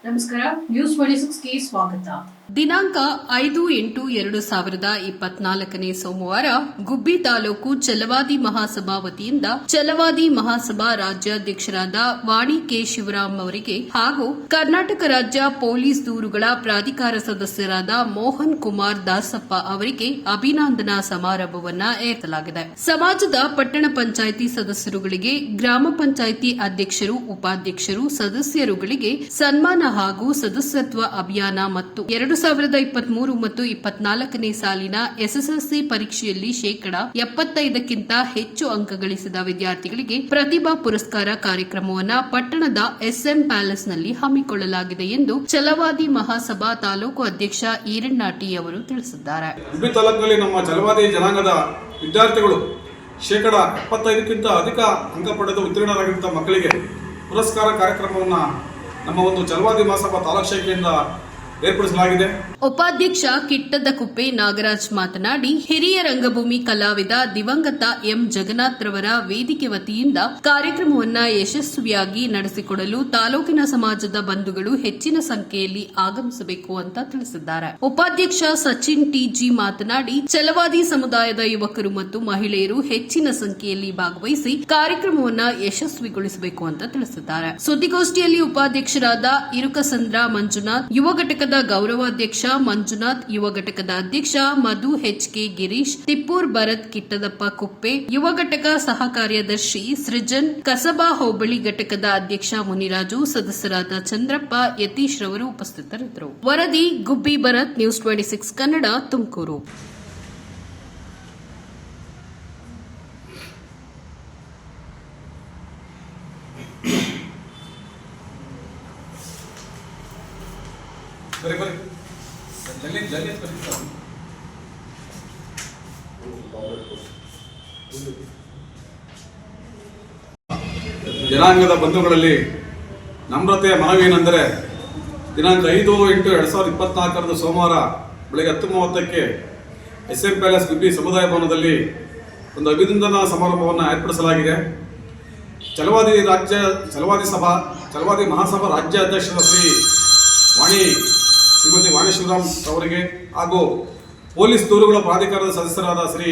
ನಮಸ್ಕಾರ, ನ್ಯೂಸ್ 26ಗೆ ಸ್ವಾಗತ. ದಿನಾಂಕ 5/8/2024 ಸೋಮವಾರ ಗುಬ್ಬಿ ತಾಲೂಕು ಛಲವಾದಿ ಮಹಾಸಭಾ ವತಿಯಿಂದ ಛಲವಾದಿ ಮಹಾಸಭಾ ರಾಜ್ಯಾಧ್ಯಕ್ಷರಾದ ವಾಣಿ ಕೆ ಶಿವರಾಮ್ ಅವರಿಗೆ ಹಾಗೂ ಕರ್ನಾಟಕ ರಾಜ್ಯ ಪೊಲೀಸ್ ದೂರುಗಳ ಪ್ರಾಧಿಕಾರ ಸದಸ್ಯರಾದ ಮೋಹನ್ ಕುಮಾರ್ ದಾಸಪ್ಪ ಅವರಿಗೆ ಅಭಿನಂದನಾ ಸಮಾರಂಭವನ್ನು ಏರ್ಪಡಿಸಲಾಗಿದೆ. ಸಮಾಜದ ಪಟ್ಟಣ ಪಂಚಾಯಿತಿ ಸದಸ್ಯರುಗಳಿಗೆ, ಗ್ರಾಮ ಪಂಚಾಯಿತಿ ಅಧ್ಯಕ್ಷರು, ಉಪಾಧ್ಯಕ್ಷರು, ಸದಸ್ಯರುಗಳಿಗೆ ಸನ್ಮಾನ ಹಾಗೂ ಸದಸ್ಯತ್ವ ಅಭಿಯಾನ ಮತ್ತು 2023 ಮತ್ತು 24ನೇ ಸಾಲಿನ ಎಸ್ಎಸ್ಎಲ್ಸಿ ಪರೀಕ್ಷೆಯಲ್ಲಿ 75% ಹೆಚ್ಚು ಅಂಕ ಗಳಿಸಿದ ವಿದ್ಯಾರ್ಥಿಗಳಿಗೆ ಪ್ರತಿಭಾ ಪುರಸ್ಕಾರ ಕಾರ್ಯಕ್ರಮವನ್ನು ಪಟ್ಟಣದ ಎಸ್ಎಂ ಪ್ಯಾಲೇಸ್ನಲ್ಲಿ ಹಮ್ಮಿಕೊಳ್ಳಲಾಗಿದೆ ಎಂದು ಛಲವಾದಿ ಮಹಾಸಭಾ ತಾಲೂಕು ಅಧ್ಯಕ್ಷ ಈರಣ್ಣಾಟಿ ಅವರು ತಿಳಿಸಿದ್ದಾರೆ. ಗುಬ್ಬಿ ತಾಲೂಕಿನಲ್ಲಿ ನಮ್ಮ ಛಲವಾದಿ ಜನಾಂಗದ ವಿದ್ಯಾರ್ಥಿಗಳು 75% ಅಧಿಕ ಅಂಕ ಪಡೆದು ಉತ್ತೀರ್ಣರಾಗಿದ್ದ ಮಕ್ಕಳಿಗೆ ಪುರಸ್ಕಾರ ಕಾರ್ಯಕ್ರಮವನ್ನು ನಮ್ಮ ಒಂದು ಛಲವಾದಿ ಮಹಾಸಭಾ ತಾಲೂಕು ಶಾಖೆಯಿಂದ ಏರ್ಪಡಿಸಲಾಗಿದೆ. ಉಪಾಧ್ಯಕ್ಷ ಕಿಟ್ಟದ ಕುಪ್ಪೆ ನಾಗರಾಜ್ ಮಾತನಾಡಿ, ಹಿರಿಯ ರಂಗಭೂಮಿ ಕಲಾವಿದ ದಿವಂಗತ ಎಂ ಜಗನ್ನಾಥ್ ರವರ ವೇದಿಕೆ ವತಿಯಿಂದ ಕಾರ್ಯಕ್ರಮವನ್ನು ಯಶಸ್ವಿಯಾಗಿ ನಡೆಸಿಕೊಡಲು ತಾಲೂಕಿನ ಸಮಾಜದ ಬಂಧುಗಳು ಹೆಚ್ಚಿನ ಸಂಖ್ಯೆಯಲ್ಲಿ ಆಗಮಿಸಬೇಕು ಅಂತ ತಿಳಿಸಿದ್ದಾರೆ. ಉಪಾಧ್ಯಕ್ಷ ಸಚಿನ್ ಟಿಜಿ ಮಾತನಾಡಿ, ಛಲವಾದಿ ಸಮುದಾಯದ ಯುವಕರು ಮತ್ತು ಮಹಿಳೆಯರು ಹೆಚ್ಚಿನ ಸಂಖ್ಯೆಯಲ್ಲಿ ಭಾಗವಹಿಸಿ ಕಾರ್ಯಕ್ರಮವನ್ನು ಯಶಸ್ವಿಗೊಳಿಸಬೇಕು ಅಂತ ತಿಳಿಸಿದ್ದಾರೆ. ಸುದ್ದಿಗೋಷ್ಠಿಯಲ್ಲಿ ಉಪಾಧ್ಯಕ್ಷರಾದ ಇರುಕಸಂದ್ರ ಮಂಜುನಾಥ್, ಯುವ ಘಟಕದ ಗೌರವಾಧ್ಯಕ್ಷ ಮಂಜುನಾಥ್, ಯುವ ಘಟಕದ ಅಧ್ಯಕ್ಷ ಮಧು ಎಚ್ಕೆ ಗಿರೀಶ್, ತಿಪ್ಪೂರ್ ಭರತ್, ಕಿಟ್ಟದಪ್ಪ ಕುಪ್ಪೆ, ಯುವ ಘಟಕ ಸಹ ಕಾರ್ಯದರ್ಶಿ ಸೃಜನ್, ಕಸಬಾ ಹೋಬಳಿ ಘಟಕದ ಅಧ್ಯಕ್ಷ ಮುನಿರಾಜು, ಸದಸ್ಯರಾದ ಚಂದ್ರಪ್ಪ, ಯತೀಶ್ ರವರು ಉಪಸ್ಥಿತರಿದ್ದರು. ವರದಿ ಗುಬ್ಬಿ ಭರತ್, ನ್ಯೂಸ್ 26 ಕನ್ನಡ, ತುಮಕೂರು. ಜನಾಂಗದ ಬಂಧುಗಳಲ್ಲಿ ನಮ್ರತೆಯ ಮನವಿ ಏನೆಂದರೆ, ದಿನಾಂಕ 5/8/2024 ಸೋಮವಾರ ಬೆಳಗ್ಗೆ 10:30ಕ್ಕೆ ಎಸ್ಎಂ ಪ್ಯಾಲೇಸ್ ಗುಬ್ಬಿ ಸಮುದಾಯ ಭವನದಲ್ಲಿ ಒಂದು ಅಭಿನಂದನಾ ಸಮಾರಂಭವನ್ನು ಏರ್ಪಡಿಸಲಾಗಿದೆ. ಛಲವಾದಿ ಮಹಾಸಭಾ ರಾಜ್ಯಾಧ್ಯಕ್ಷರ ಶ್ರೀಮತಿ ವಾಣಿ ಶಿವರಾಮ್ ಅವರಿಗೆ ಹಾಗೂ ಪೊಲೀಸ್ ದೂರುಗಳ ಪ್ರಾಧಿಕಾರದ ಸದಸ್ಯರಾದ ಶ್ರೀ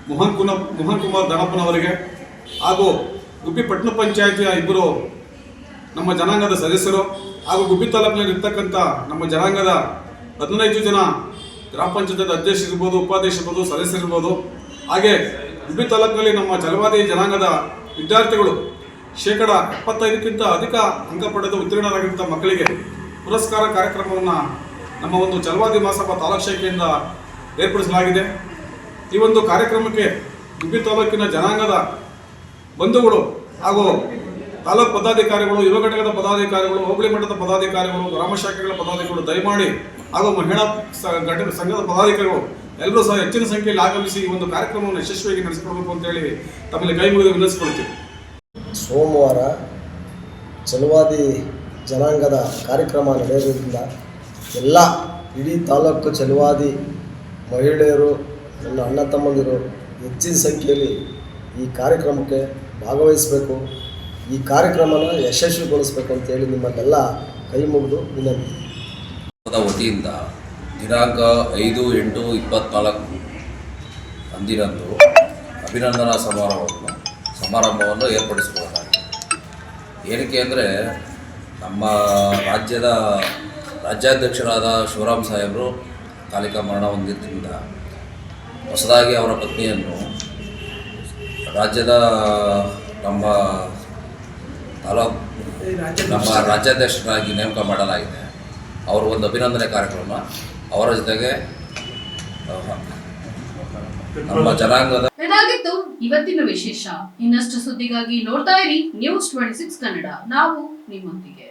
ಮೋಹನ್ ಕುಮಾರ್ ದಾಸಪ್ಪನವರಿಗೆ ಹಾಗೂ ಗುಬ್ಬಿ ಪಟ್ಟಣ ಪಂಚಾಯಿತಿಯ ಇಬ್ಬರು ನಮ್ಮ ಜನಾಂಗದ ಸದಸ್ಯರು ಹಾಗೂ ಗುಬ್ಬಿ ತಾಲೂಕಿನಲ್ಲಿ ಇರ್ತಕ್ಕಂಥ ನಮ್ಮ ಜನಾಂಗದ 15 ಜನ ಗ್ರಾಮ ಪಂಚಾಯತ್ ಅಧ್ಯಕ್ಷರಿರ್ಬೋದು, ಉಪಾಧ್ಯಕ್ಷರಿರ್ಬೋದು, ಸದಸ್ಯರಿರ್ಬೋದು. ಹಾಗೆ ಗುಬ್ಬಿ ತಾಲೂಕಿನಲ್ಲಿ ನಮ್ಮ ಛಲವಾದಿ ಜನಾಂಗದ ವಿದ್ಯಾರ್ಥಿಗಳು 75% ಅಧಿಕ ಅಂಕ ಪಡೆದು ಉತ್ತೀರ್ಣರಾಗಿದ್ದ ಮಕ್ಕಳಿಗೆ ಪುರಸ್ಕಾರ ಕಾರ್ಯಕ್ರಮವನ್ನು ನಮ್ಮ ಒಂದು ಛಲವಾದಿ ಮಹಾಸಭಾ ತಾಲೂಕು ಶಾಖೆಯಿಂದ ಏರ್ಪಡಿಸಲಾಗಿದೆ. ಈ ಒಂದು ಕಾರ್ಯಕ್ರಮಕ್ಕೆ ಗುಬ್ಬಿ ತಾಲೂಕಿನ ಜನಾಂಗದ ಬಂಧುಗಳು ಹಾಗೂ ತಾಲೂಕು ಪದಾಧಿಕಾರಿಗಳು, ಯುವ ಘಟಕದ ಪದಾಧಿಕಾರಿಗಳು, ಹೋಬಳಿ ಮಟ್ಟದ ಪದಾಧಿಕಾರಿಗಳು, ಗ್ರಾಮ ಶಾಖೆಗಳ ಪದಾಧಿಕಾರಿಗಳು ದಯಮಾಡಿ ಹಾಗೂ ಮಹಿಳಾ ಸಂಘದ ಪದಾಧಿಕಾರಿಗಳು ಎಲ್ಲರೂ ಸಹ ಹೆಚ್ಚಿನ ಸಂಖ್ಯೆಯಲ್ಲಿ ಆಗಮಿಸಿ ಈ ಒಂದು ಕಾರ್ಯಕ್ರಮವನ್ನು ಯಶಸ್ವಿಯಾಗಿ ನಡೆಸಿಕೊಡಬೇಕು ಅಂತೇಳಿ ತಮ್ಮಲ್ಲಿ ಕೈ ಮುಗಿದು ವಿನಂತಿಸಿಕೊಳ್ತೀವಿ. ಸೋಮವಾರ ಛಲವಾದಿ ಜನಾಂಗದ ಕಾರ್ಯಕ್ರಮ ನಡೆಯೋದ್ರಿಂದ ಎಲ್ಲ ಇಡೀ ತಾಲೂಕು ಛಲವಾದಿ ಮಹಿಳೆಯರು, ನನ್ನ ಅಣ್ಣ ತಮ್ಮಂದಿರು ಹೆಚ್ಚಿನ ಸಂಖ್ಯೆಯಲ್ಲಿ ಈ ಕಾರ್ಯಕ್ರಮಕ್ಕೆ ಭಾಗವಹಿಸಬೇಕು, ಈ ಕಾರ್ಯಕ್ರಮನ ಯಶಸ್ವಿಗೊಳಿಸಬೇಕು ಅಂತೇಳಿ ನಿಮ್ಮನ್ನೆಲ್ಲ ಕೈ ಮುಗಿದು ವಿನಂತಿ. ವತಿಯಿಂದ ದಿನಾಂಕ 5/8/24 ಅಂದಿನಂದು ಅಭಿನಂದನಾ ಸಮಾರಂಭವನ್ನು ಏರ್ಪಡಿಸಬಹುದಾಗಿದೆ. ಏನಕ್ಕೆ ಅಂದರೆ, ನಮ್ಮ ರಾಜ್ಯದ ರಾಜ್ಯಾಧ್ಯಕ್ಷರಾದ ಶಿವರಾಮ್ ಸಾಹೇಬರು ಕಾಲಿಕ ಮರಣ ಹೊಂದಿದ್ದರಿಂದ ಹೊಸದಾಗಿ ಅವರ ಪತ್ನಿಯನ್ನು ರಾಜ್ಯದ ನಮ್ಮ ರಾಜ್ಯಾಧ್ಯಕ್ಷರಾಗಿ ನೇಮಕ ಮಾಡಲಾಗಿದೆ. ಅವರು ಒಂದು ಅಭಿನಂದನೆ ಕಾರ್ಯಕ್ರಮ ಅವರ ಜೊತೆಗೆ ನಮ್ಮ ಜನಾಂಗದ. ಇದಾಗಿತ್ತು ಇವತ್ತಿನ ವಿಶೇಷ. ಇನ್ನಷ್ಟು ಸುದ್ದಿಗಾಗಿ ನೋಡ್ತಾ ಇರಿ ನ್ಯೂಸ್ 26 ಕನ್ನಡ. ನಾವು ನಿಮ್ಮೊಂದಿಗೆ.